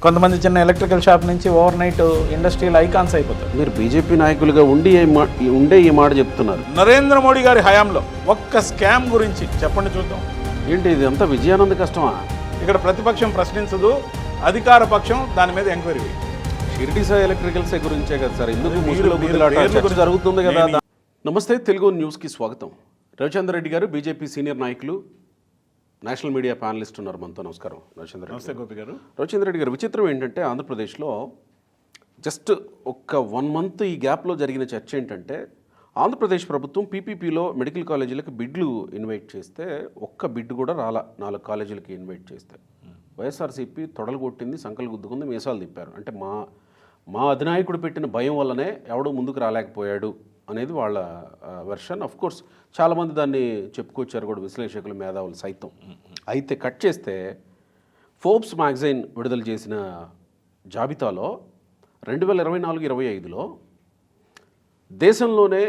కొంతమంది చిన్న electrical shop నుంచి ఓవర్ నైట్ ఇండస్ట్రియల్ ఐకాన్స్ అయిపోతారు. మీరు బీజేపీ నాయకులుగా ఉండే ఈ మాట చెప్తున్నారు. నరేంద్ర మోడీ గారి హయాంలో ఒక్క స్కామ్ గురించి చెప్పండి చూద్దాం. ఏంటి ఇది అంతా విజయానంద కష్టమా? ఇక్కడ ప్రతిపక్షం ప్రశ్నించదు, అధికార పక్షం దాని మీద ఎంక్వైరీ. షిరిడి సాయి ఎలక్ట్రికల్స్ గురించే కదా సార్, ఎందుకు ముసుగులో గుద్దులాట చర్చ జరుగుతుంది కదా. నమస్తే, తెలుగు న్యూస్కి స్వాగతం. రవిచంద్ర రెడ్డి గారు బీజేపీ సీనియర్ నాయకులు, నేషనల్ మీడియా ప్యానలిస్ట్ ఉన్నారు మనతో. నమస్కారం రవిచంద్ర రెడ్డి. నమస్తే గోపి గారు. రవిచంద్ర రెడ్డి గారు, విచిత్రం ఏంటంటే ఆంధ్రప్రదేశ్లో జస్ట్ ఒక్క 1 month ఈ గ్యాప్లో జరిగిన చర్చ ఏంటంటే, ఆంధ్రప్రదేశ్ ప్రభుత్వం పీపీపీలో మెడికల్ కాలేజీలకు బిడ్లు ఇన్వైట్ చేస్తే ఒక్క బిడ్ కూడా రాలా. 4 కాలేజీలకి ఇన్వైట్ చేస్తే వైఎస్ఆర్సీపీ తొడలు కొట్టింది, సంకలు గుద్దుకుంది, మీసాలు తిప్పారు. అంటే మా అధినాయకుడు పెట్టిన భయం వల్లనే ఎవడూ ముందుకు రాలేకపోయాడు అనేది వాళ్ళ వెర్షన్. ఆఫ్ కోర్స్ చాలామంది దాన్ని చెప్పుకొచ్చారు కూడా, విశ్లేషకులు, మేధావులు సైతం. అయితే కట్ చేస్తే ఫోర్బ్స్ మ్యాగజైన్ విడుదల చేసిన జాబితాలో 2024-25లో దేశంలోనే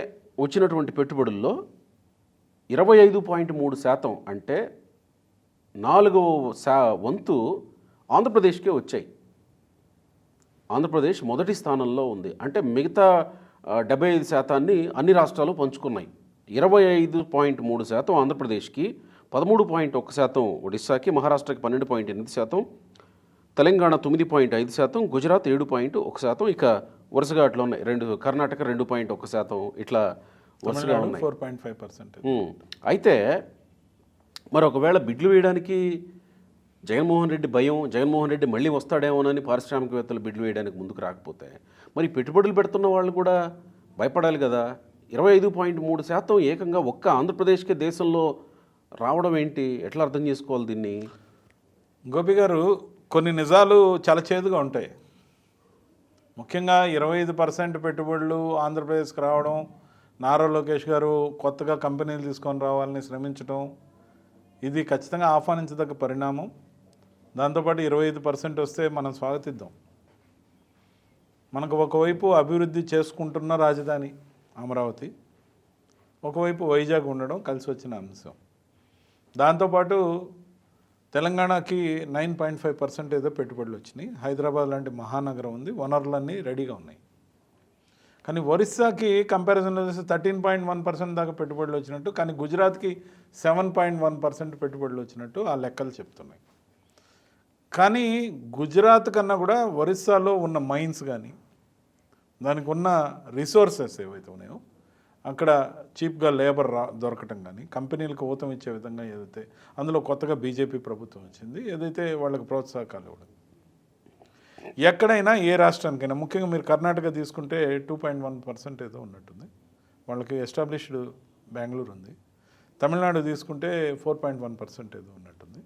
వచ్చినటువంటి పెట్టుబడుల్లో 25.3% అంటే 4వ వంతు ఆంధ్రప్రదేశ్కే వచ్చాయి. ఆంధ్రప్రదేశ్ మొదటి స్థానంలో ఉంది. అంటే మిగతా 75% అన్ని రాష్ట్రాలు పంచుకున్నాయి. 25.3% ఆంధ్రప్రదేశ్కి, 13.1% ఒడిశాకి, మహారాష్ట్రకి 12.8%, తెలంగాణ 9.5%, గుజరాత్ 7.1%, ఇక వరుసగా అట్లా ఉన్నాయి. కర్ణాటక 2.1%, ఇట్లా వరుసగా ఉన్నాయి. 4.5%. అయితే మరి ఒకవేళ బిడ్లు వేయడానికి జగన్మోహన్ రెడ్డి భయం, జగన్మోహన్ రెడ్డి మళ్ళీ వస్తాడేమోనని పారిశ్రామికవేత్తలు బిడ్లు వేయడానికి ముందుకు రాకపోతే, మరి పెట్టుబడులు పెడుతున్న వాళ్ళు కూడా భయపడాలి కదా. 25.3% ఏకంగా ఒక్క ఆంధ్రప్రదేశ్కే దేశంలో రావడం ఏంటి? ఎట్లా అర్థం చేసుకోవాలి దీన్ని? గోపి గారు, కొన్ని నిజాలు చాలా చేదుగా ఉంటాయి. ముఖ్యంగా 25% పెట్టుబడులు ఆంధ్రప్రదేశ్కి రావడం, నారా లోకేష్ గారు కొత్తగా కంపెనీలు తీసుకొని రావాలని శ్రమించడం, ఇది ఖచ్చితంగా ఆహ్వానించదగ్గ పరిణామం. దాంతోపాటు 25% వస్తే మనం స్వాగతిద్దాం. మనకు ఒకవైపు అభివృద్ధి చేసుకుంటున్న రాజధాని అమరావతి, ఒకవైపు వైజాగ్ ఉండడం కలిసి వచ్చిన అంశం. దాంతోపాటు తెలంగాణకి 9.5% ఏదో పెట్టుబడులు వచ్చినాయి. హైదరాబాద్ లాంటి మహానగరం ఉంది, వనరులన్నీ రెడీగా ఉన్నాయి. కానీ ఒరిస్సాకి కంపారిజన్లో చేస్తే 13.1% దాకా పెట్టుబడులు వచ్చినట్టు, కానీ గుజరాత్కి 7.1% పెట్టుబడులు వచ్చినట్టు ఆ లెక్కలు చెప్తున్నాయి. కానీ గుజరాత్ కన్నా కూడా ఒరిస్సాలో ఉన్న మైన్స్ కానీ, దానికి ఉన్న రిసోర్సెస్ ఏవైతే ఉన్నాయో, అక్కడ చీప్గా లేబర్ దొరకటం కానీ, కంపెనీలకు ఊతం ఇచ్చే విధంగా ఏదైతే, అందులో కొత్తగా బీజేపీ ప్రభుత్వం వచ్చింది, ఏదైతే వాళ్ళకి ప్రోత్సాహకాలు ఇవ్వడం, ఎక్కడైనా ఏ రాష్ట్రానికైనా, ముఖ్యంగా మీరు కర్ణాటక తీసుకుంటే 2.1% ఏదో ఉన్నట్టుంది, వాళ్ళకి ఎస్టాబ్లిష్డ్ బెంగళూరు ఉంది. తమిళనాడు తీసుకుంటే 4.1% ఏదో ఉన్నట్టుంది.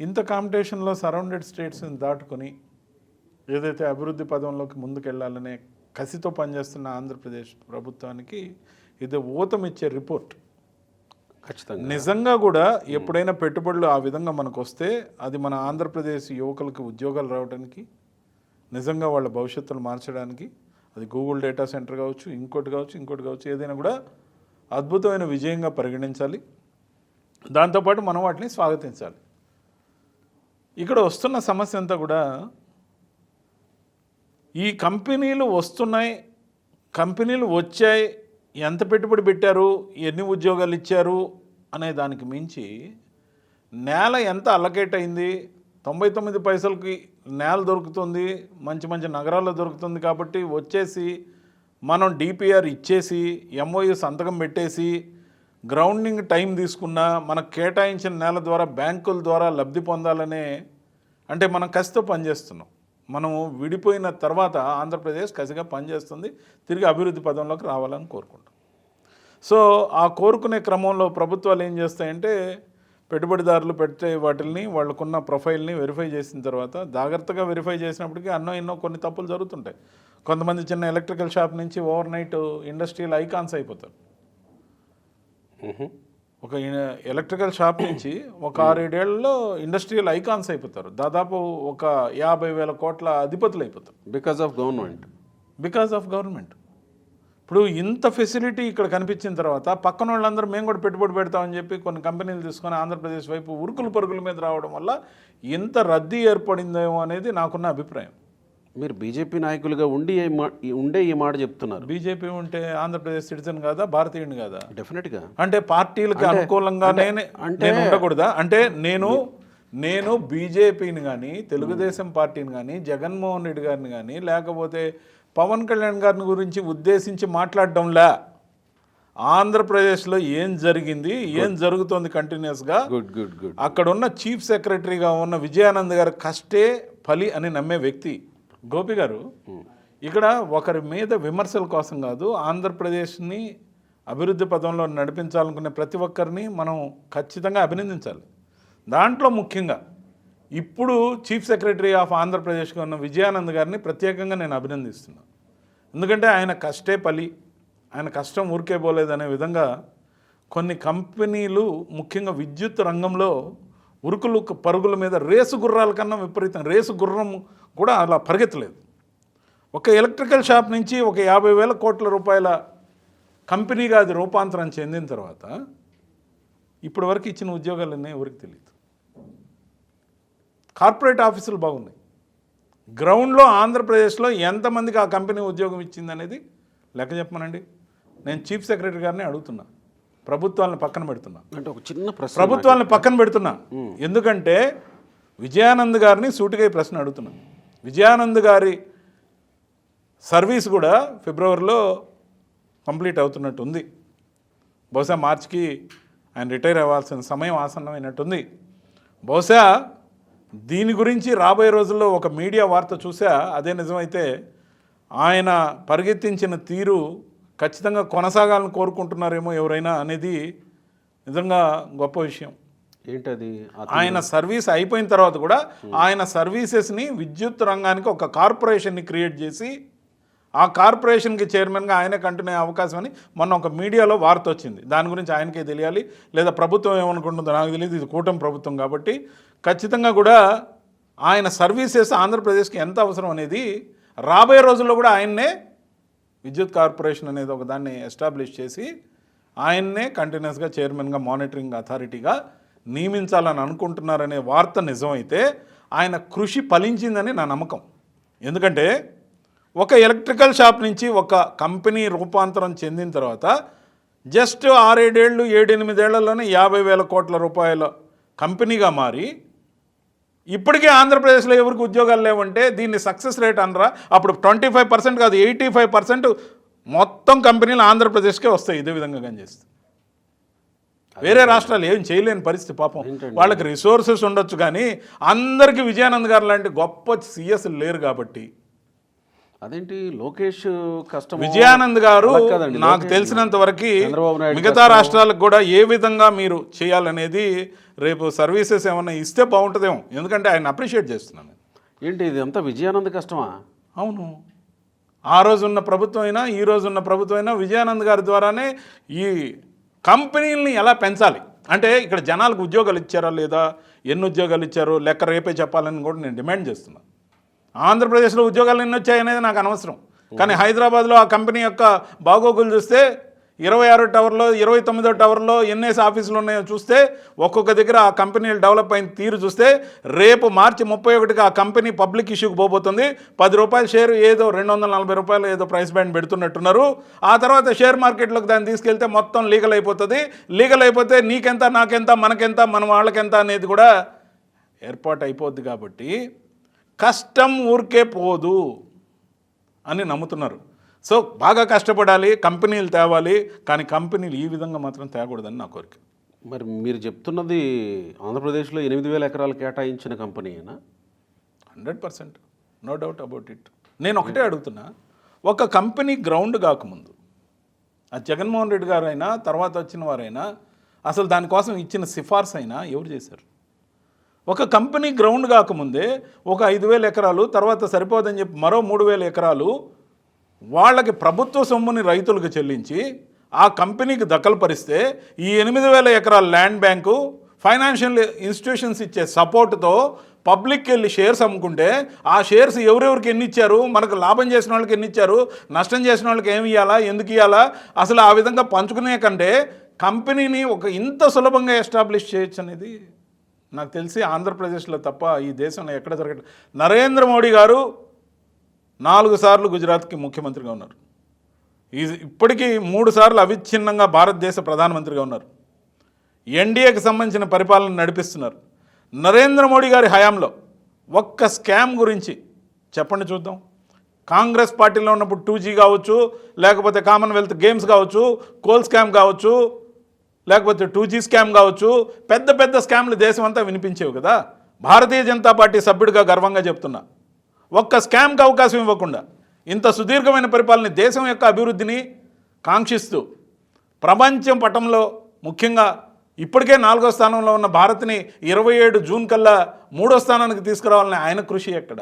ఇంత కాంపిటీషన్లో సరౌండెడ్ స్టేట్స్ని దాటుకొని ఏదైతే అభివృద్ధి పదంలోకి ముందుకెళ్లాలనే కసితో పనిచేస్తున్న ఆంధ్రప్రదేశ్ ప్రభుత్వానికి ఇది ఊతం ఇచ్చే రిపోర్ట్. ఖచ్చితంగా నిజంగా కూడా ఎప్పుడైనా పెట్టుబడులు ఆ విధంగా మనకు వస్తే, అది మన ఆంధ్రప్రదేశ్ యువకులకు ఉద్యోగాలు రావడానికి, నిజంగా వాళ్ళ భవిష్యత్తును మార్చడానికి, అది గూగుల్ డేటా సెంటర్ కావచ్చు, ఇంకోటి కావచ్చు, ఏదైనా కూడా అద్భుతమైన విజయంగా పరిగణించాలి. దాంతోపాటు మనం వాటిని స్వాగతించాలి. ఇక్కడ వస్తున్న సమస్య అంతా కూడా, ఈ కంపెనీలు వస్తున్నాయి, కంపెనీలు వచ్చాయి, ఎంత పెట్టుబడి పెట్టారు, ఎన్ని ఉద్యోగాలు ఇచ్చారు అనే దానికి మించి నేల ఎంత అలకేట్ అయింది, 99 పైసలకి నేల దొరుకుతుంది, మంచి మంచి నగరాల్లో దొరుకుతుంది కాబట్టి వచ్చేసి మనం డిపిఆర్ ఇచ్చేసి, ఎంఓయూ సంతకం పెట్టేసి, గ్రౌండింగ్ టైం తీసుకున్నా మనకు కేటాయించిన నేల ద్వారా బ్యాంకుల ద్వారా లబ్ధి పొందాలనే, అంటే మనం కసితో పనిచేస్తున్నాం. మనం విడిపోయిన తర్వాత ఆంధ్రప్రదేశ్ కసిగా పనిచేస్తుంది, తిరిగి అభివృద్ధి పదంలోకి రావాలని కోరుకుంటాం. సో ఆ కోరుకునే క్రమంలో ప్రభుత్వాలు ఏం చేస్తాయంటే, పెట్టుబడిదారులు పెట్టే వాటిని, వాళ్ళకున్న ప్రొఫైల్ని వెరిఫై చేసిన తర్వాత, జాగ్రత్తగా వెరిఫై చేసినప్పటికీ ఎన్నో కొన్ని తప్పులు జరుగుతుంటాయి. కొంతమంది చిన్న ఎలక్ట్రికల్ షాప్ నుంచి ఓవర్ నైట్ ఇండస్ట్రియల్ ఐకాన్స్ అయిపోతారు. ఒక ఎలక్ట్రికల్ షాప్ నుంచి ఒక 6-7 ఏళ్లలో ఇండస్ట్రియల్ ఐకాన్స్ అయిపోతారు. దాదాపు ఒక 50,000 కోట్ల అధిపతులు అయిపోతారు. Because of government. ఇప్పుడు ఇంత ఫెసిలిటీ ఇక్కడ కనిపించిన తర్వాత పక్కన వాళ్ళందరూ మేము కూడా పెట్టుబడి పెడతామని చెప్పి కొన్ని కంపెనీలు తీసుకొని ఆంధ్రప్రదేశ్ వైపు ఉరుకులు పరుగుల మీద రావడం వల్ల ఇంత రద్దీ ఏర్పడిందేమో అనేది నాకున్న అభిప్రాయం. మీరు బీజేపీ నాయకులుగా ఉండే ఈ మాట చెప్తున్నారు. బీజేపీ ఉంటే ఆంధ్రప్రదేశ్ సిటిజన్ కాదా, భారతీయుని కాదా? డెఫినెట్గా. అంటే పార్టీలకు అనుకూలంగానే నేను ఉండకూడదా? అంటే నేను బీజేపీని కానీ, తెలుగుదేశం పార్టీని కానీ, జగన్మోహన్ రెడ్డి గారిని కానీ, లేకపోతే పవన్ కళ్యాణ్ గారిని గురించి ఉద్దేశించి మాట్లాడడంలా, ఆంధ్రప్రదేశ్లో ఏం జరిగింది, ఏం జరుగుతోంది కంటిన్యూస్గా, అక్కడ ఉన్న చీఫ్ సెక్రటరీగా ఉన్న విజయానంద్ గారు కష్టే ఫలి అని నమ్మే వ్యక్తి గోపి గారు. ఇక్కడ ఒకరి మీద విమర్శల కోసం కాదు, ఆంధ్రప్రదేశ్ని అభివృద్ధి పదంలో నడిపించాలనుకునే ప్రతి ఒక్కరిని మనం ఖచ్చితంగా అభినందించాలి. దాంట్లో ముఖ్యంగా ఇప్పుడు చీఫ్ సెక్రటరీ ఆఫ్ ఆంధ్రప్రదేశ్గా ఉన్న విజయానంద్ గారిని ప్రత్యేకంగా నేను అభినందిస్తున్నాను. ఎందుకంటే ఆయన కష్టే ఫలి, ఆయన కష్టం ఊరికే పోలేదనే విధంగా కొన్ని కంపెనీలు ముఖ్యంగా విద్యుత్ రంగంలో ఉరుకులు పరుగుల మీద రేసు గుర్రాల కన్నా విపరీతం, రేసు గుర్రం కూడా అలా పరిగెత్తలేదు. ఒక ఎలక్ట్రికల్ షాప్ నుంచి ఒక 50,000 కోట్ల రూపాయల కంపెనీగా అది రూపాంతరం చెందిన తర్వాత ఇప్పటి వరకు ఇచ్చిన ఉద్యోగాలన్నీ ఎవరికి తెలియదు. కార్పొరేట్ ఆఫీసులు బాగున్నాయి. గ్రౌండ్లో ఆంధ్రప్రదేశ్లో ఎంతమందికి ఆ కంపెనీ ఉద్యోగం ఇచ్చింది అనేది లెక్క చెప్పమనండి. నేను చీఫ్ సెక్రటరీ గారిని అడుగుతున్నా, ప్రభుత్వాలను పక్కన పెడుతున్నా. అంటే ఒక చిన్న ప్రశ్న, ప్రభుత్వాలను పక్కన పెడుతున్నా. ఎందుకంటే విజయానంద్ గారిని సూటిగా ఈ ప్రశ్న అడుగుతున్నా. విజయానంద్ గారి సర్వీస్ కూడా ఫిబ్రవరిలో కంప్లీట్ అవుతున్నట్టు ఉంది. బహుశా మార్చికి ఆయన రిటైర్ అవ్వాల్సిన సమయం ఆసన్నమైనట్టుంది. బహుశా దీని గురించి రాబోయే రోజుల్లో ఒక మీడియా వార్త చూసా, అదే నిజమైతే ఆయన పరిగెత్తించిన తీరు ఖచ్చితంగా కొనసాగాలని కోరుకుంటున్నారేమో ఎవరైనా అనేది నిజంగా గొప్ప విషయం. ఏంటది? ఆయన సర్వీస్ అయిపోయిన తర్వాత కూడా ఆయన సర్వీసెస్ని విద్యుత్ రంగానికి ఒక కార్పొరేషన్ని క్రియేట్ చేసి ఆ కార్పొరేషన్కి చైర్మన్గా ఆయనే కంటిన్యూ అయ్యే అవకాశం అని మొన్న ఒక మీడియాలో వార్త వచ్చింది. దాని గురించి ఆయనకే తెలియాలి, లేదా ప్రభుత్వం ఏమనుకుంటుందో నాకు తెలియదు. ఇది కూటమి ప్రభుత్వం కాబట్టి ఖచ్చితంగా కూడా ఆయన సర్వీసెస్ ఆంధ్రప్రదేశ్కి ఎంత అవసరం అనేది రాబోయే రోజుల్లో కూడా ఆయన్నే విద్యుత్ కార్పొరేషన్ అనేది ఒక దాన్ని ఎస్టాబ్లిష్ చేసి ఆయన్నే కంటిన్యూస్గా చైర్మన్గా మానిటరింగ్ అథారిటీగా నియమించాలని అనుకుంటున్నారనే వార్త నిజమైతే ఆయన కృషి ఫలించిందని నా నమ్మకం. ఎందుకంటే ఒక ఎలక్ట్రికల్ షాప్ నుంచి ఒక కంపెనీ రూపాంతరం చెందిన తర్వాత జస్ట్ 6-7 ఏళ్ళు 7-8 ఏళ్లలోనే 50,000 కోట్ల రూపాయల కంపెనీగా మారి ఇప్పటికే ఆంధ్రప్రదేశ్లో ఎవరికి ఉద్యోగాలు లేవంటే దీన్ని సక్సెస్ రేట్ అనరా? అప్పుడు 25% కాదు 85% మొత్తం కంపెనీలు ఆంధ్రప్రదేశ్కే వస్తాయి. ఇదే విధంగా కానీ చేస్తే వేరే రాష్ట్రాలు ఏం చేయలేని పరిస్థితి. పాపం వాళ్ళకి రిసోర్సెస్ ఉండొచ్చు, కానీ అందరికీ విజయానంద్ గారు లాంటి గొప్ప సిఎస్ లేరు కాబట్టి. అదేంటి లోకేష్ కష్టం? విజయానంద్ గారు నాకు తెలిసినంత వరకు మిగతా రాష్ట్రాలకు కూడా ఏ విధంగా మీరు చేయాలనేది రేపు సర్వీసెస్ ఏమన్నా ఇస్తే బాగుంటుందేమో. ఎందుకంటే ఆయన అప్రిషియేట్ చేస్తున్నాను. ఏంటి ఇది అంతా విజయానంద్ కష్టమా? అవును, ఆ రోజున్న ప్రభుత్వం అయినా ఈ రోజున్న ప్రభుత్వం అయినా విజయానంద్ గారి ద్వారానే ఈ కంపెనీలని ఎలా పెంచాలి అంటే ఇక్కడ జనాలకు ఉద్యోగాలు ఇచ్చారా లేదా, ఎన్ని ఉద్యోగాలు ఇచ్చారో లెక్క రేపే చెప్పాలని కూడా నేను డిమాండ్ చేస్తున్నాను. ఆంధ్రప్రదేశ్లో ఉద్యోగాలు ఎన్ని వచ్చాయనేది నాకు అనవసరం, కానీ హైదరాబాద్లో ఆ కంపెనీ యొక్క బాగోగులు చూస్తే 26వ టవర్లో 29వ టవర్లో ఎన్ఎస్ ఆఫీసులు ఉన్నాయో చూస్తే ఒక్కొక్క దగ్గర ఆ కంపెనీలు డెవలప్ అయిన తీరు చూస్తే రేపు మార్చి 31కి ఆ కంపెనీ పబ్లిక్ ఇష్యూకి పోబోతుంది. 10 రూపాయల షేర్ ఏదో 240 రూపాయలు ఏదో ప్రైస్ బ్యాండ్ పెడుతున్నట్టున్నారు. ఆ తర్వాత షేర్ మార్కెట్లోకి దాన్ని తీసుకెళ్తే మొత్తం లీగల్ అయిపోతుంది. లీగల్ అయిపోతే నీకెంత నాకెంత మనకెంత మన వాళ్ళకెంత అనేది కూడా ఏర్పాటు అయిపోద్ది. కాబట్టి కష్టం ఊరికే పోదు అని నమ్ముతున్నారు. సో బాగా కష్టపడాలి, కంపెనీలు తేవాలి, కానీ కంపెనీలు ఈ విధంగా మాత్రం తేకూడదని నా కోరిక. మరి మీరు చెప్తున్నది ఆంధ్రప్రదేశ్లో 8,000 ఎకరాలు కేటాయించిన కంపెనీనా? 100%, నో డౌట్ అబౌట్ ఇట్. నేను ఒకటే అడుగుతున్నా, ఒక కంపెనీ గ్రౌండ్ కాకముందు ఆ జగన్మోహన్ రెడ్డి గారు అయినా తర్వాత వచ్చిన వారైనా అసలు దానికోసం ఇచ్చిన సిఫార్సు అయినా ఎవరు చేశారు? ఒక కంపెనీ గ్రౌండ్ కాకముందే ఒక 5,000 ఎకరాలు తర్వాత సరిపోదని చెప్పి మరో 3,000 ఎకరాలు వాళ్ళకి ప్రభుత్వ సొమ్ముని రైతులకు చెల్లించి ఆ కంపెనీకి దఖలుపరిస్తే ఈ 8,000 ఎకరాల ల్యాండ్ బ్యాంకు ఫైనాన్షియల్ ఇన్స్టిట్యూషన్స్ ఇచ్చే సపోర్టుతో పబ్లిక్కి వెళ్ళి షేర్స్ అమ్ముకుంటే ఆ షేర్స్ ఎవరెవరికి ఎన్ని ఇచ్చారు, మనకు లాభం చేసిన వాళ్ళకి ఎన్ని ఇచ్చారు, నష్టం చేసిన వాళ్ళకి ఏమి ఇవ్వాలా, ఎందుకు ఇవ్వాలా, అసలు ఆ విధంగా పంచుకునే కంటే కంపెనీని ఒక ఇంత సులభంగా ఎస్టాబ్లిష్ చేయొచ్చు అనేది నాకు తెలిసి ఆంధ్రప్రదేశ్లో తప్ప ఈ దేశంలో ఎక్కడ జరగట్లేదు. నరేంద్ర మోడీ గారు 4 సార్లు గుజరాత్కి ముఖ్యమంత్రిగా ఉన్నారు. ఇప్పటికీ 3 సార్లు అవిచ్ఛిన్నంగా భారతదేశ ప్రధానమంత్రిగా ఉన్నారు. ఎన్డీఏకి సంబంధించిన పరిపాలన నడిపిస్తున్నారు. నరేంద్ర మోడీ గారి హయాంలో ఒక్క స్కామ్ గురించి చెప్పండి చూద్దాం. కాంగ్రెస్ పార్టీలో ఉన్నప్పుడు 2G కావచ్చు, లేకపోతే కామన్వెల్త్ గేమ్స్ కావచ్చు, కోల్ స్కామ్ కావచ్చు, లేకపోతే 2G స్కామ్ కావచ్చు, పెద్ద పెద్ద స్కామ్లు దేశం అంతా వినిపించేవి కదా. భారతీయ జనతా పార్టీ సభ్యుడిగా గర్వంగా చెప్తున్నా, ఒక్క స్కామ్కి అవకాశం ఇవ్వకుండా ఇంత సుదీర్ఘమైన పరిపాలన, దేశం యొక్క అభివృద్ధిని కాంక్షిస్తూ ప్రపంచం పటంలో ముఖ్యంగా ఇప్పటికే 4వ స్థానంలో ఉన్న భారత్ని 27 జూన్ కల్లా 3వ స్థానానికి తీసుకురావాలని ఆయన కృషి ఎక్కడ?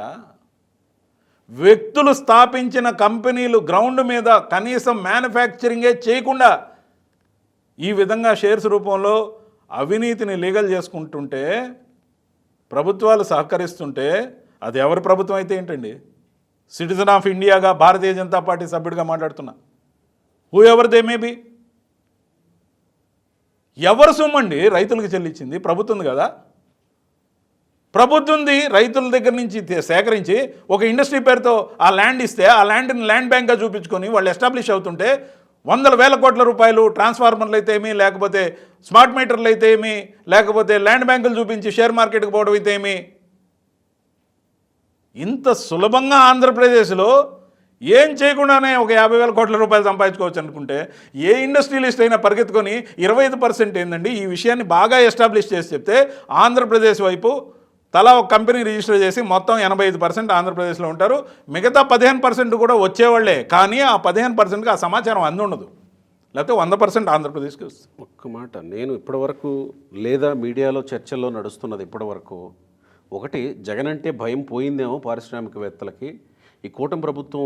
వ్యక్తులు స్థాపించిన కంపెనీలు గ్రౌండ్ మీద కనీసం మ్యానుఫ్యాక్చరింగే చేయకుండా ఈ విధంగా షేర్స్ రూపంలో అవినీతిని లీగల్ చేసుకుంటుంటే, ప్రభుత్వాలు సహకరిస్తుంటే, అది ఎవరి ప్రభుత్వం అయితే ఏంటండి? సిటిజన్ ఆఫ్ ఇండియాగా భారతీయ జనతా పార్టీ సభ్యుడిగా మాట్లాడుతున్నా, whoever they may be. ఎవరు సొమ్మండి రైతులకు చెల్లించింది? ప్రభుత్వం కదా. ప్రభుత్వంది రైతుల దగ్గర నుంచి సేకరించి ఒక ఇండస్ట్రీ పేరుతో ఆ ల్యాండ్ ఇస్తే, ఆ ల్యాండ్ని ల్యాండ్ బ్యాంక్గా చూపించుకొని వాళ్ళు ఎస్టాబ్లిష్ అవుతుంటే, వందల వేల కోట్ల రూపాయలు ట్రాన్స్ఫార్మర్లు అయితే ఏమి, లేకపోతే స్మార్ట్ మీటర్లు అయితే ఏమి, లేకపోతే ల్యాండ్ బ్యాంకులు చూపించి షేర్ మార్కెట్కి పోవడం అయితే ఏమి, ఇంత సులభంగా ఆంధ్రప్రదేశ్లో ఏం చేయకుండానే ఒక 50,000 కోట్ల రూపాయలు సంపాదించుకోవచ్చు అనుకుంటే, ఏ ఇండస్ట్రియలిస్ట్ అయినా పరిగెత్తుకొని 25% ఏందండి, ఈ విషయాన్ని బాగా ఎస్టాబ్లిష్ చేసి చెప్తే ఆంధ్రప్రదేశ్ వైపు తలా ఒక కంపెనీ రిజిస్టర్ చేసి మొత్తం 85% ఆంధ్రప్రదేశ్లో ఉంటారు. మిగతా 15% కూడా వచ్చేవాళ్లే. కానీ ఆ 15%కి ఆ సమాచారం అందుండదు, లేకపోతే 100% ఆంధ్రప్రదేశ్కి వస్తుంది. ఒక్క మాట, నేను ఇప్పటివరకు లేదా మీడియాలో చర్చల్లో నడుస్తున్నది ఇప్పటివరకు ఒకటి, జగన్ అంటే భయం పోయిందేమో పారిశ్రామికవేత్తలకి, ఈ కూటమి ప్రభుత్వం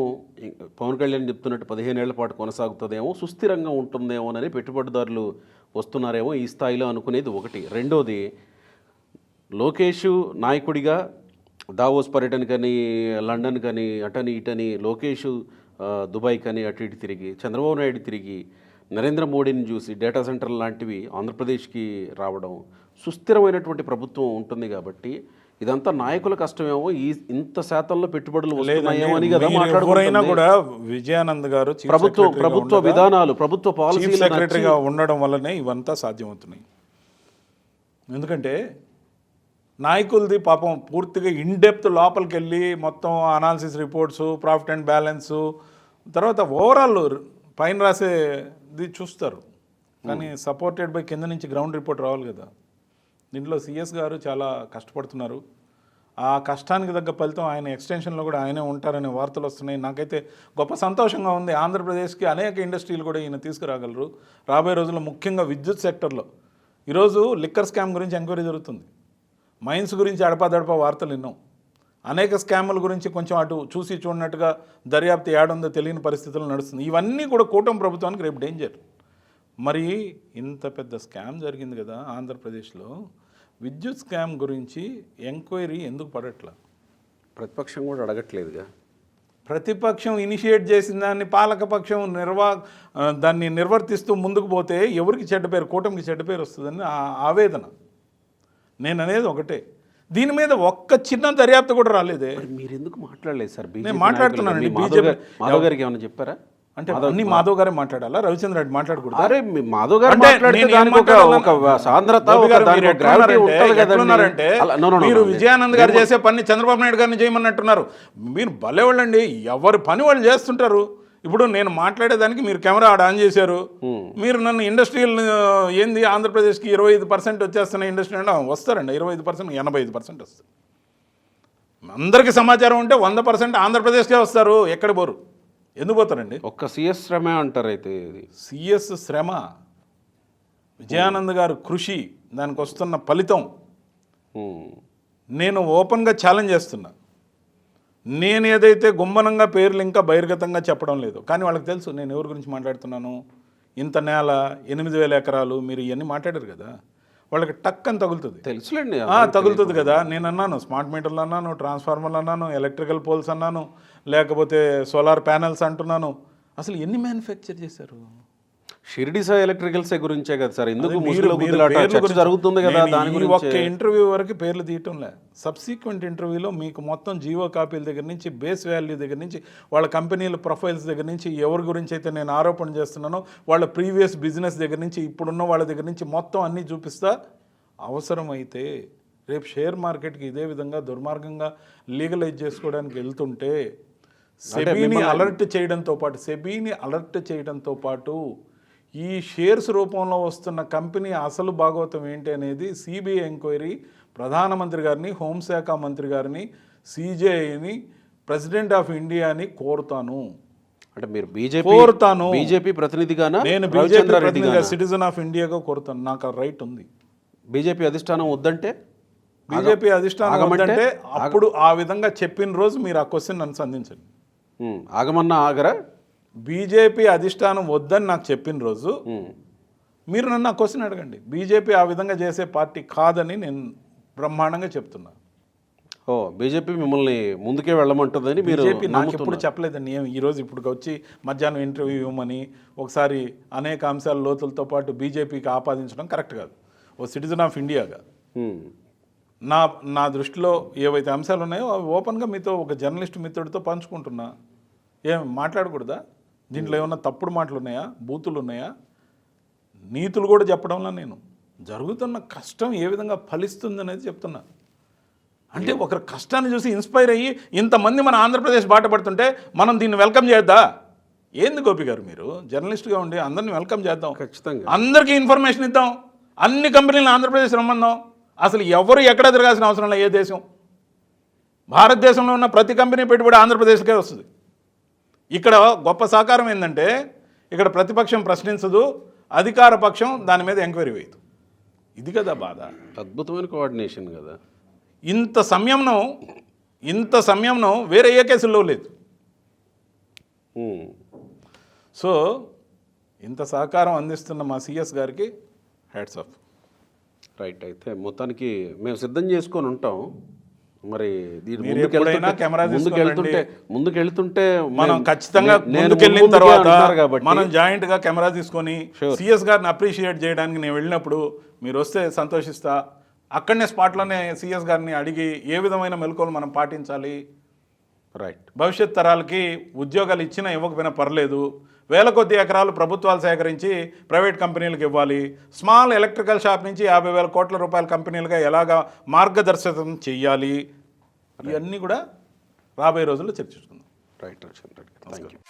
పవన్ కళ్యాణ్ చెప్తున్నట్టు 15 ఏళ్ల పాటు కొనసాగుతుందేమో, సుస్థిరంగా ఉంటుందేమోనని పెట్టుబడిదారులు వస్తున్నారేమో ఈ స్థాయిలో అనుకునేది ఒకటి. రెండోది, లోకేష్ నాయకుడిగా దావోస్ పర్యటన కానీ, లండన్ కానీ, అటని ఇటని లోకేష్ దుబాయ్ కానీ అటు ఇటు తిరిగి, చంద్రబాబు నాయుడు తిరిగి, నరేంద్ర మోడీని చూసి డేటా సెంటర్ లాంటివి ఆంధ్రప్రదేశ్కి రావడం, సుస్థిరమైనటువంటి ప్రభుత్వం ఉంటుంది కాబట్టి ఇదంతా నాయకుల కష్టమేమో, ఈ ఇంత శాతంలో పెట్టుబడులు వస్తున్నాయేమో అని కదా మాట్లాడుకుంటున్నా కూడా. విజయానంద్ గారు ప్రభుత్వ విధానాలు, ప్రభుత్వ పాలసీ సెక్రటరీగా ఉండడం వల్లనే ఇవంతా సాధ్యమవుతున్నాయి. ఎందుకంటే నాయకులది పాపం పూర్తిగా ఇన్డెప్త్ లోపలికి వెళ్ళి మొత్తం analysis reports, profit and balance, తర్వాత ఓవరాల్ పైన రాసేది చూస్తారు. కానీ సపోర్టెడ్ బై కింద నుంచి గ్రౌండ్ రిపోర్ట్ రావాలి కదా. దీంట్లో సిఎస్ గారు చాలా కష్టపడుతున్నారు. ఆ కష్టానికి తగ్గ ఫలితం ఆయన ఎక్స్టెన్షన్లో కూడా ఆయనే ఉంటారనే వార్తలు వస్తున్నాయి. నాకైతే గొప్ప సంతోషంగా ఉంది. ఆంధ్రప్రదేశ్కి అనేక ఇండస్ట్రీలు కూడా ఈయన తీసుకురాగలరు రాబోయే రోజుల్లో, ముఖ్యంగా విద్యుత్ సెక్టర్లో. ఈరోజు లిక్కర్ స్కామ్ గురించి ఎంక్వైరీ జరుగుతుంది, మైన్స్ గురించి అడపాదడపా వార్తలు విన్నాం, అనేక స్కాముల గురించి కొంచెం అటు చూసి చూడనట్టుగా దర్యాప్తు ఏడుందో తెలియని పరిస్థితులు నడుస్తుంది. ఇవన్నీ కూడా కూటమి ప్రభుత్వానికి రేపు డేంజర్. మరి ఇంత పెద్ద స్కామ్ జరిగింది కదా ఆంధ్రప్రదేశ్లో, విద్యుత్ స్కామ్ గురించి ఎంక్వైరీ ఎందుకు పడట్లా? ప్రతిపక్షం కూడా అడగట్లేదుగా. ప్రతిపక్షం ఇనిషియేట్ చేసిన దాన్ని పాలకపక్షం దాన్ని నిర్వర్తిస్తూ ముందుకు పోతే ఎవరికి చెడ్డ పేరు, కూటమికి చెడ్డ పేరు వస్తుందని ఆవేదన. నేను అనేది ఒకటే, దీని మీద ఒక్క చిన్న దర్యాప్తు కూడా రాలేదే. మీరు ఎందుకు మాట్లాడలేదు సార్? నేను మాట్లాడుతున్నానండి. బీజేపీ మాధవ్ గారికి ఏమైనా చెప్పారా? అంటే అన్ని మాధవ్ గారే మాట్లాడాలా, రవిచంద్ర రెడ్డి మాట్లాడకూడదు? అరే మాధవ్ గారు మీరు విజయానంద్ గారు చేసే పని చంద్రబాబు నాయుడు గారిని చేయమన్నట్టున్నారు. మీరు భలేవాళ్ళండి, ఎవరి పని వాళ్ళు చేస్తుంటారు. ఇప్పుడు నేను మాట్లాడేదానికి మీరు కెమెరా ఆన్ చేశారు, మీరు నన్ను ఇండస్ట్రియల్ ఏంది ఆంధ్రప్రదేశ్కి 25% వచ్చేస్తున్న ఇండస్ట్రీ అంటే వస్తారండి. 25%, 85% వస్తారు. అందరికీ సమాచారం ఉంటే 100% ఆంధ్రప్రదేశ్కే వస్తారు, ఎక్కడ పోరు. ఎందుకు పోతారండి? ఒక్క సిఎస్ శ్రమ అంటారు. అయితే సిఎస్ శ్రమ, విజయానంద్ గారు కృషి, దానికి వస్తున్న ఫలితం నేను ఓపెన్గా ఛాలెంజ్ చేస్తున్నా. నేను ఏదైతే గుమ్మనంగా పేర్లు ఇంకా బహిర్గతంగా చెప్పడం లేదు, కానీ వాళ్ళకి తెలుసు నేను ఎవరి గురించి మాట్లాడుతున్నాను. ఇంత నేల, 8,000 ఎకరాలు, మీరు ఇవన్నీ మాట్లాడారు కదా. వాళ్ళకి టక్ అని తగులుతుంది. తెలుసులేండి. తగులుతుంది కదా. నేను అన్నాను స్మార్ట్ మీటర్లు అన్నాను, ట్రాన్స్ఫార్మర్లు అన్నాను, ఎలక్ట్రికల్ పోల్స్ అన్నాను, లేకపోతే సోలార్ ప్యానెల్స్ అంటున్నాను. అసలు ఎన్ని మ్యానుఫ్యాక్చర్ చేశారు? షిరిడి సాయి ఎలక్ట్రికల్సే గురించే కదా సార్, ఎందుకు ముసుగులో గుద్దులాట చర్చ జరుగుతుంది కదా దాని గురించి. ఒక్క ఇంటర్వ్యూ వరకు పేర్లు తీయటంలే. సబ్సిక్వెంట్ ఇంటర్వ్యూలో మీకు మొత్తం జీవో కాపీల దగ్గర నుంచి, బేస్ వాల్యూ దగ్గర నుంచి, వాళ్ళ కంపెనీల ప్రొఫైల్స్ దగ్గర నుంచి, ఎవరి గురించి అయితే నేను ఆరోపణ చేస్తున్నానో వాళ్ళ ప్రీవియస్ బిజినెస్ దగ్గర నుంచి, ఇప్పుడున్న వాళ్ళ దగ్గర నుంచి మొత్తం అన్నీ చూపిస్తా. అవసరమైతే రేపు షేర్ మార్కెట్కి ఇదే విధంగా దుర్మార్గంగా లీగలైజ్ చేసుకోవడానికి వెళ్తుంటే సెబీని అలర్ట్ చేయడంతో పాటు ఈ షేర్స్ రూపంలో వస్తున్న కంపెనీ అసలు భాగవతం ఏంటి అనేది సిబిఐ ఎంక్వైరీ ప్రధానమంత్రి గారిని, హోంశాఖ మంత్రి గారిని, సిజేఐని, ప్రెసిడెంట్ ఆఫ్ ఇండియాని కోరుతాను. అంటే మీరు బీజేపీ ప్రతినిధిగానా? నేను బీజేపీ ప్రతినిధిగా, సిటిజన్ ఆఫ్ ఇండియాగా కోరుతాను. నాకు ఆ రైట్ ఉంది. బీజేపీ అధిష్టానం వద్దంటే, బీజేపీ అధిష్టానం వద్దంటే అప్పుడు ఆ విధంగా చెప్పిన రోజు మీరు ఆ క్వశ్చన్ నన్ను సంధించండి. ఆగమన్నా ఆగరా? బీజేపీ అధిష్టానం వద్దని నాకు చెప్పిన రోజు మీరు నన్ను ఆ క్వశ్చన్ అడగండి. బీజేపీ ఆ విధంగా చేసే పార్టీ కాదని నేను బ్రహ్మాండంగా చెప్తున్నా. బీజేపీ మిమ్మల్ని ముందుకే వెళ్ళమంటుందని మీరు? బీజేపీ నాకు ఎప్పుడు చెప్పలేదండి. ఈరోజు ఇప్పుడు వచ్చి మధ్యాహ్నం ఇంటర్వ్యూ ఇవ్వమని ఒకసారి అనేక అంశాల లోతులతో పాటు బీజేపీకి ఆపాదించడం కరెక్ట్ కాదు. ఓ సిటిజన్ ఆఫ్ ఇండియాగా నా దృష్టిలో ఏవైతే అంశాలు ఉన్నాయో అవి ఓపెన్గా మీతో, ఒక జర్నలిస్ట్ మిత్రుడితో పంచుకుంటున్నా. ఏం మాట్లాడకూడదా? దీంట్లో ఏమన్నా తప్పుడు మాటలు ఉన్నాయా, బూతులు ఉన్నాయా? నీతులు కూడా చెప్పడంలో నేను జరుగుతున్న కష్టం ఏ విధంగా ఫలిస్తుంది అనేది చెప్తున్నా. అంటే ఒకరి కష్టాన్ని చూసి ఇన్స్పైర్ అయ్యి ఇంతమంది మన ఆంధ్రప్రదేశ్ బాట పడుతుంటే మనం దీన్ని వెల్కమ్ చేద్దా? ఏంది గోపి గారు, మీరు జర్నలిస్ట్గా ఉండి అందరిని వెల్కమ్ చేద్దాం, ఖచ్చితంగా అందరికీ ఇన్ఫర్మేషన్ ఇద్దాం, అన్ని కంపెనీలను ఆంధ్రప్రదేశ్ రమ్మందాం. అసలు ఎవరు ఎక్కడ తిరగాల్సిన అవసరం లేదు. ఏ దేశం, భారతదేశంలో ఉన్న ప్రతి కంపెనీ పెట్టుబడి ఆంధ్రప్రదేశ్కే వస్తుంది. ఇక్కడ గొప్ప సహకారం ఏంటంటే ఇక్కడ ప్రతిపక్షం ప్రశ్నించదు, అధికార పక్షం దాని మీద ఎంక్వైరీ వేయదు. ఇది కదా బాధ. అద్భుతమైన కోఆర్డినేషన్ కదా. ఇంత సంయమనం వేరే ఏ కేసుల్లో లేదు. సో ఇంత సహకారం అందిస్తున్న మా సిఎస్ గారికి హ్యాట్స్ ఆఫ్. రైట్. అయితే మొత్తానికి మేము సిద్ధం చేసుకొని ఉంటాం. మరి ముందుకెళ్తుంటే మనం ఖచ్చితంగా ముందుకెళ్ళిన తర్వాత మనం జాయింట్ గా కెమెరా తీసుకొని సిఎస్ గారిని అప్రిషియేట్ చేయడానికి నేను వెళ్ళినప్పుడు మీరు వస్తే సంతోషిస్తా. అక్కడనే స్పాట్లోనే సిఎస్ గారిని అడిగి ఏ విధమైన మెలకువలు మనం పాటించాలి, రైట్, భవిష్యత్ తరాలకి ఉద్యోగాలు ఇచ్చినా ఇవ్వకపోయినా పర్లేదు, వేల కొద్ది ఎకరాలు ప్రభుత్వాలు సేకరించి ప్రైవేట్ కంపెనీలకు ఇవ్వాలి, స్మాల్ ఎలక్ట్రికల్ షాప్ నుంచి 50,000 కోట్ల రూపాయల కంపెనీలుగా ఎలాగా మార్గదర్శకం చెయ్యాలి, ఇవన్నీ కూడా రాబోయే రోజుల్లో చర్చించుకుందాం. రైట్. Thank you.